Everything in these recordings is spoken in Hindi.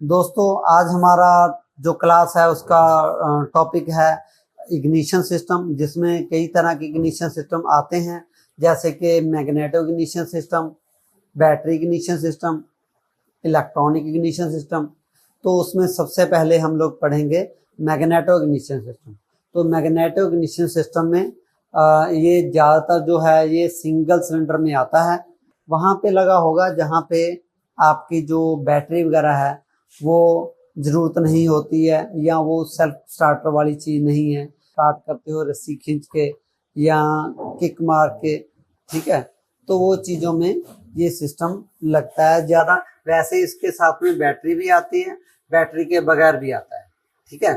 दोस्तों, आज हमारा जो क्लास है उसका टॉपिक है इग्निशन सिस्टम, जिसमें कई तरह के इग्निशन सिस्टम आते हैं, जैसे कि magneto ignition system, battery ignition system, electronic ignition system. तो उसमें सबसे पहले हम लोग पढ़ेंगे मैग्नेटो इग्निशन सिस्टम। तो मैग्नेटो इग्निशन सिस्टम में ये ज़्यादातर जो है ये सिंगल सिलेंडर में आता है। वहाँ पे लगा होगा जहाँ पे आपकी जो बैटरी वगैरह है वो ज़रूरत नहीं होती है, या वो सेल्फ स्टार्टर वाली चीज़ नहीं है, स्टार्ट करते हो रस्सी खींच के या किक मार के, ठीक है। तो वो चीज़ों में ये सिस्टम लगता है ज़्यादा। वैसे इसके साथ में बैटरी भी आती है, बैटरी के बगैर भी आता है, ठीक है।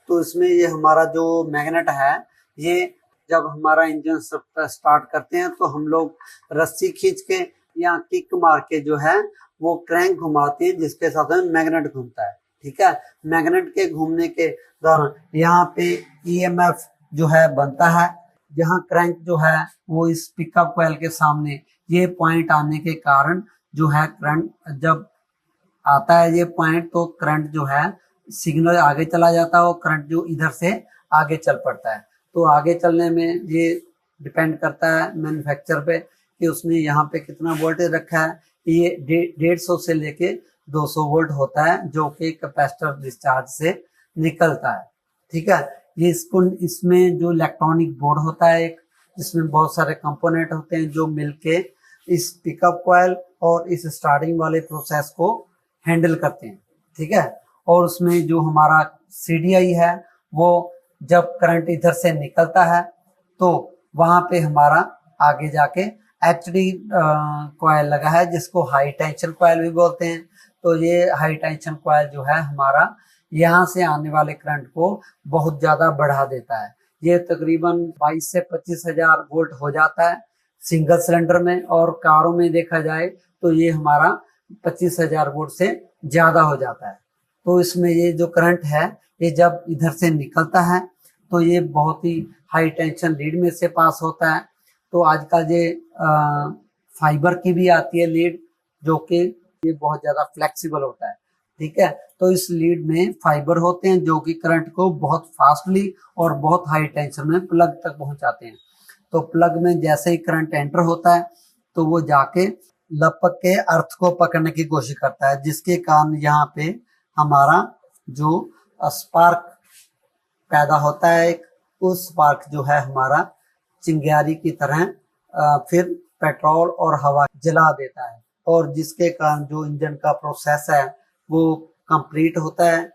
तो इसमें ये हमारा जो मैग्नेट है, ये जब हमारा इंजन स्टार्ट करते हैं तो हम लोग रस्सी खींच के या किक मार के जो है वो क्रैंक घुमाते हैं, जिसके साथ में मैग्नेट घूमता है, ठीक है। मैग्नेट के घूमने के दौरान यहाँ पे ईएमएफ जो है बनता है, जहाँ क्रैंक जो है वो इस पिकअप कॉइल के सामने ये पॉइंट आने के कारण जो है करंट जब आता है ये पॉइंट, तो करंट जो है सिग्नल आगे चला जाता है और करंट जो इधर से आगे चल पड़ता है। तो आगे चलने में ये डिपेंड करता है मैन्युफैक्चर पे कि उसने यहाँ पे कितना वोल्टेज रखा है। ये 150 से लेके 200 वोल्ट होता है, जो कि कैपेसिटर डिस्चार्ज से निकलता है, ठीक है। ये इसमें जो इलेक्ट्रॉनिक बोर्ड होता है एक, जिसमें बहुत सारे कंपोनेंट होते हैं जो मिलके इस पिकअप कॉइल और इस स्टार्टिंग वाले प्रोसेस को हैंडल करते हैं, ठीक है। और उसमें जो हमारा सीडीआई है, वो जब करंट इधर से निकलता है तो वहां पे हमारा आगे जाके एचडी कॉइल लगा है, जिसको हाई टेंशन कॉइल भी बोलते हैं। तो ये हाई टेंशन कॉइल जो है हमारा यहाँ से आने वाले करंट को बहुत ज्यादा बढ़ा देता है। ये तकरीबन 22 से 25 हजार वोल्ट हो जाता है सिंगल सिलेंडर में, और कारों में देखा जाए तो ये हमारा 25 हजार वोल्ट से ज्यादा हो जाता है। तो इसमें ये जो करंट है ये जब इधर से निकलता है तो ये बहुत ही हाई टेंशन लीड में से पास होता है। तो आजकल ये फाइबर की भी आती है लीड, जो कि ये बहुत ज्यादा फ्लेक्सिबल होता है, ठीक है। तो इस लीड में फाइबर होते हैं जो कि करंट को बहुत फास्टली और बहुत हाई टेंशन में प्लग तक पहुंचाते हैं। तो प्लग में जैसे ही करंट एंटर होता है तो वो जाके लपक के अर्थ को पकड़ने की कोशिश करता है, जिसके कारण यहाँ पे हमारा जो स्पार्क पैदा होता है एक, उस स्पार्क जो है हमारा चिंगारी की तरह फिर पेट्रोल और हवा जला देता है, और जिसके कारण जो इंजन का प्रोसेस है वो कंप्लीट होता है,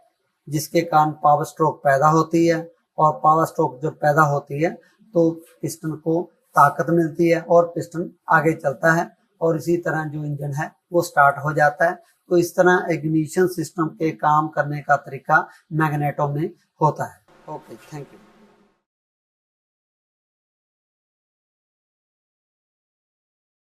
जिसके कारण पावर स्ट्रोक पैदा होती है। और पावर स्ट्रोक जब पैदा होती है तो पिस्टन को ताकत मिलती है और पिस्टन आगे चलता है, और इसी तरह जो इंजन है वो स्टार्ट हो जाता है। तो इस तरह इग्निशन सिस्टम के काम करने का तरीका मैग्नेटो में होता है। Okay, thank you.